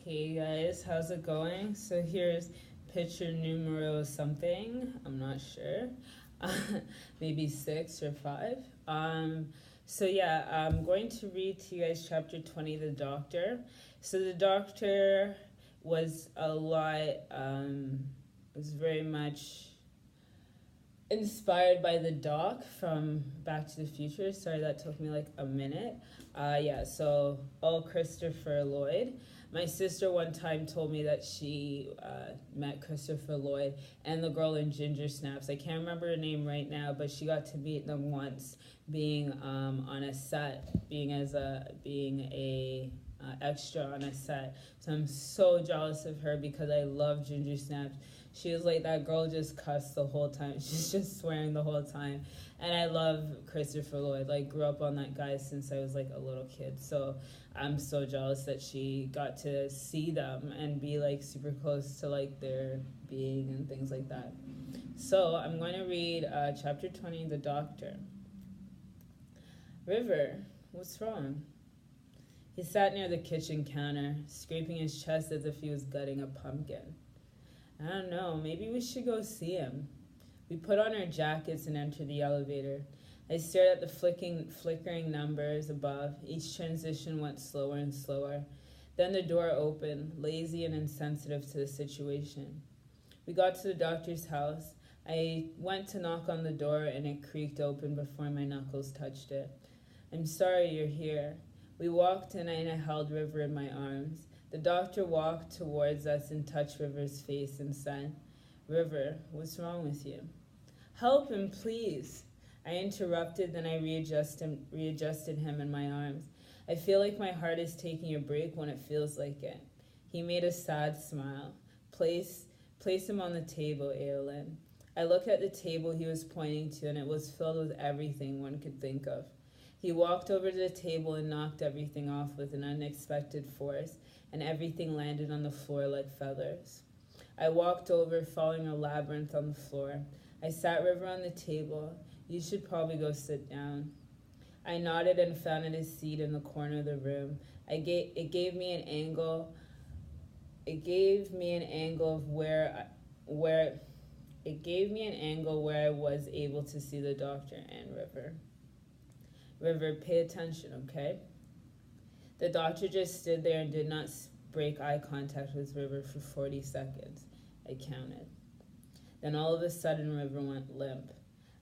Hey guys, how's it going? So here's picture numero something. I'm not sure. Maybe 6 or 5. So yeah, I'm going to read to you guys chapter 20, The Doctor. So the Doctor was a lot, was very much inspired by the doc from Back to the Future. Sorry, that took me like a minute. So Christopher Lloyd. My sister one time told me that she met Christopher Lloyd and the girl in Ginger Snaps. I can't remember her name right now, but she got to meet them once, being on a set, being a extra on a set. So I'm so jealous of her because I love Ginger Snaps. She was like, that girl just cussed the whole time. She's just swearing the whole time. And I love Christopher Lloyd. Like, grew up on that guy since I was like a little kid. So I'm so jealous that she got to see them and be like super close to like their being and things like that. So I'm going to read chapter 20, The Doctor. River, what's wrong? He sat near the kitchen counter, scraping his chest as if he was gutting a pumpkin. I don't know, maybe we should go see him. We put on our jackets and entered the elevator. I stared at the flickering numbers above. Each transition went slower and slower. Then the door opened, lazy and insensitive to the situation. We got to the doctor's house. I went to knock on the door and it creaked open before my knuckles touched it. I'm sorry you're here. We walked in and I held River in my arms. The doctor walked towards us and touched River's face and said, River, what's wrong with you? Help him, please. I interrupted, then I readjusted him in my arms. I feel like my heart is taking a break when it feels like it. He made a sad smile. Place him on the table, Aolin. I looked at the table he was pointing to, and it was filled with everything one could think of. He walked over to the table and knocked everything off with an unexpected force, and everything landed on the floor like feathers. I walked over, following a labyrinth on the floor. I sat River on the table. You should probably go sit down. I nodded and found a seat in the corner of the room. It gave me an angle of where I was able to see the doctor and River. River, pay attention, okay? The doctor just stood there and did not break eye contact with River for 40 seconds. I counted. Then all of a sudden, River went limp.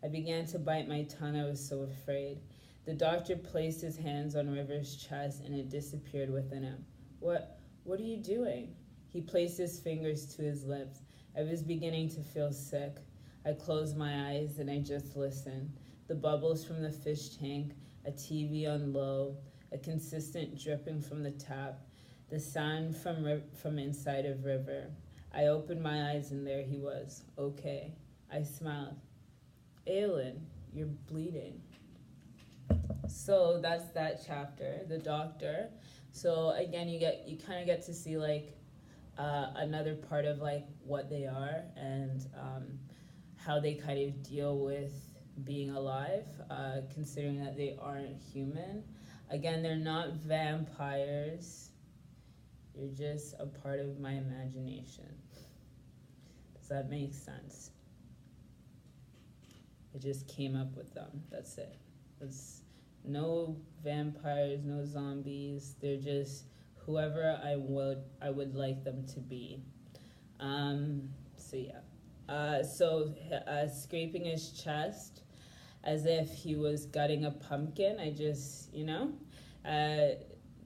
I began to bite my tongue. I was so afraid. The doctor placed his hands on River's chest and it disappeared within him. What are you doing? He placed his fingers to his lips. I was beginning to feel sick. I closed my eyes and I just listened. The bubbles from the fish tank, a TV on low, a consistent dripping from the tap, the sound from inside of River. I opened my eyes and there he was. Okay. I smiled. Aolin, you're bleeding. So that's that chapter, The Doctor. So again, you kind of get to see like another part of like what they are and how they kind of deal with being alive, considering that they aren't human. Again, they're not vampires. You're just a part of my imagination. Does that make sense? I just came up with them. That's it. There's no vampires, no zombies. They're just whoever I would like them to be. Scraping his chest as if he was gutting a pumpkin. I just,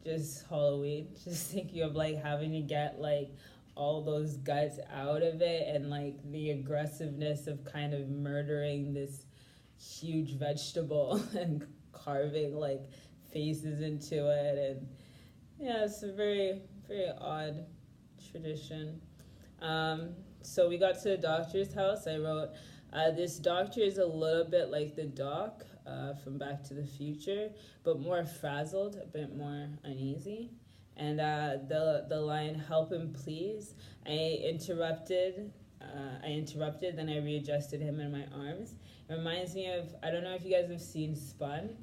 just Halloween, just thinking of like having to get like all those guts out of it and like the aggressiveness of kind of murdering this huge vegetable and carving like faces into it. And yeah, it's a very, very odd tradition. So we got to the doctor's house. I wrote, this doctor is a little bit like the doc from Back to the Future, but more frazzled, a bit more uneasy. And the line, help him please, I interrupted, then I readjusted him in my arms. It reminds me of, I don't know if you guys have seen Spun.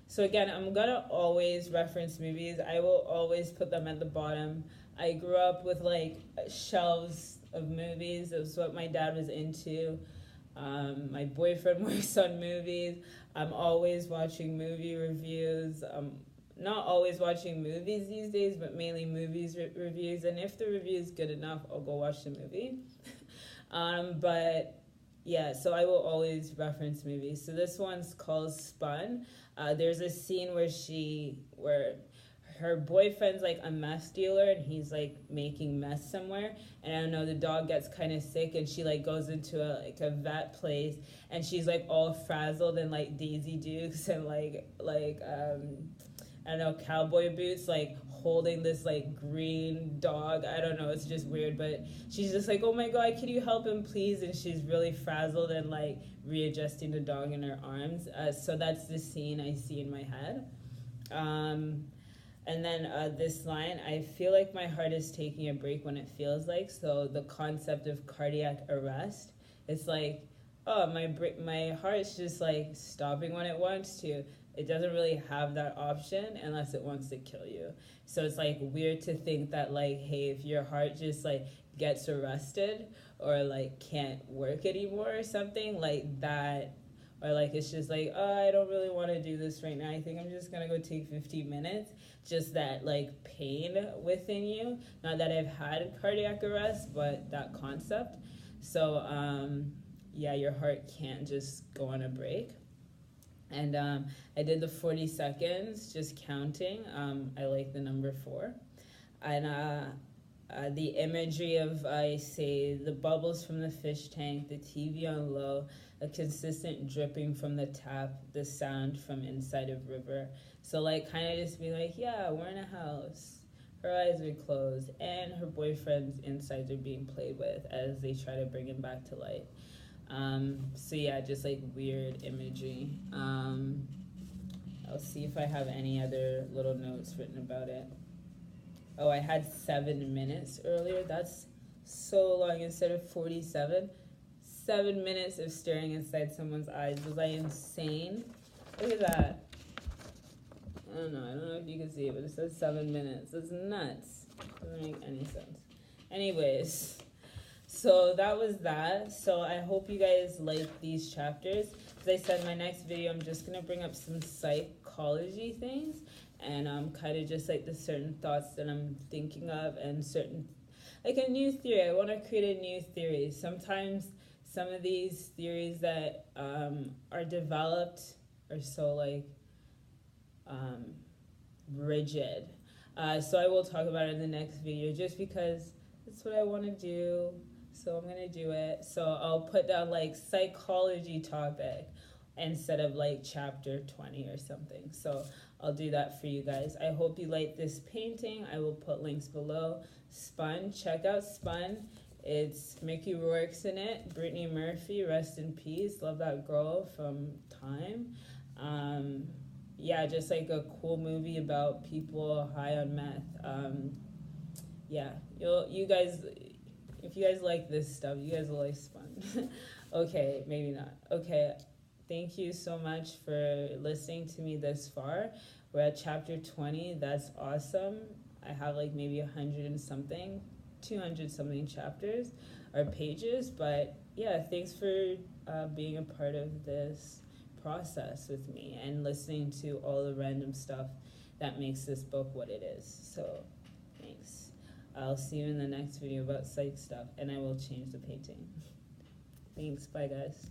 So again, I'm gonna always reference movies. I will always put them at the bottom I grew up with like shelves of movies. It was what my dad was into. My boyfriend works on movies. I'm always watching movie reviews. Not always watching movies these days, but mainly reviews. And if the review is good enough, I'll go watch the movie. But yeah, so I will always reference movies. So this one's called Spun. There's a scene where her boyfriend's like a meth dealer and he's like making meth somewhere, and I don't know, the dog gets kind of sick and she like goes into a vet place, and she's like all frazzled in like Daisy Dukes and I don't know, cowboy boots, like holding this like green dog. I don't know, it's just weird, but she's just like, oh my god, can you help him please? And she's really frazzled and like readjusting the dog in her arms. So that's the scene I see in my head. And then this line, I feel like my heart is taking a break when it feels like. So the concept of cardiac arrest, it's like, oh, my heart's just like stopping when it wants to. It doesn't really have that option unless it wants to kill you. So it's like weird to think that like, hey, if your heart just like gets arrested or like can't work anymore or something like that, or like it's just like, oh, I don't really want to do this right now. I think I'm just gonna go take 15 minutes. Just that like pain within you. Not that I've had cardiac arrest, but that concept. So yeah, your heart can't just go on a break. And I did the 40 seconds, just counting. I like the number 4. And the imagery of, I say, the bubbles from the fish tank, the TV on low, a consistent dripping from the tap, the sound from inside of river. So like kind of just be like, yeah, we're in a house. Her eyes are closed and her boyfriend's insides are being played with as they try to bring him back to life. So yeah, just like weird imagery. I'll see if I have any other little notes written about it. Oh, I had 7 minutes earlier. That's so long instead of 47. 7 minutes of staring inside someone's eyes. Was I insane? Look at that. I don't know if you can see it, but it says 7 minutes. It's nuts. Doesn't make any sense. Anyways, so that was that. So I hope you guys like these chapters. As I said, in my next video, I'm just going to bring up some psychology things and kind of just like the certain thoughts that I'm thinking of and certain, like a new theory. I want to create a new theory. Sometimes some of these theories that are developed are so like rigid. So I will talk about it in the next video just because that's what I want to do. So I'm going to do it. So I'll put down like psychology topic instead of like chapter 20 or something. So I'll do that for you guys. I hope you like this painting. I will put links below. Spun. Check out Spun. It's Mickey Rourke's in it. Brittany Murphy, rest in peace. Love that girl from Time. Yeah, just like a cool movie about people high on meth. Yeah, you guys, if you guys like this stuff, you guys will like Spun. Okay, maybe not. Okay, thank you so much for listening to me this far. We're at chapter 20. That's awesome. I have like maybe 100 and something, 200 something chapters or pages. But yeah, thanks for being a part of this process with me and listening to all the random stuff that makes this book what it is. So thanks. I'll see you in the next video about psych stuff, and I will change the painting. Thanks. Bye, guys.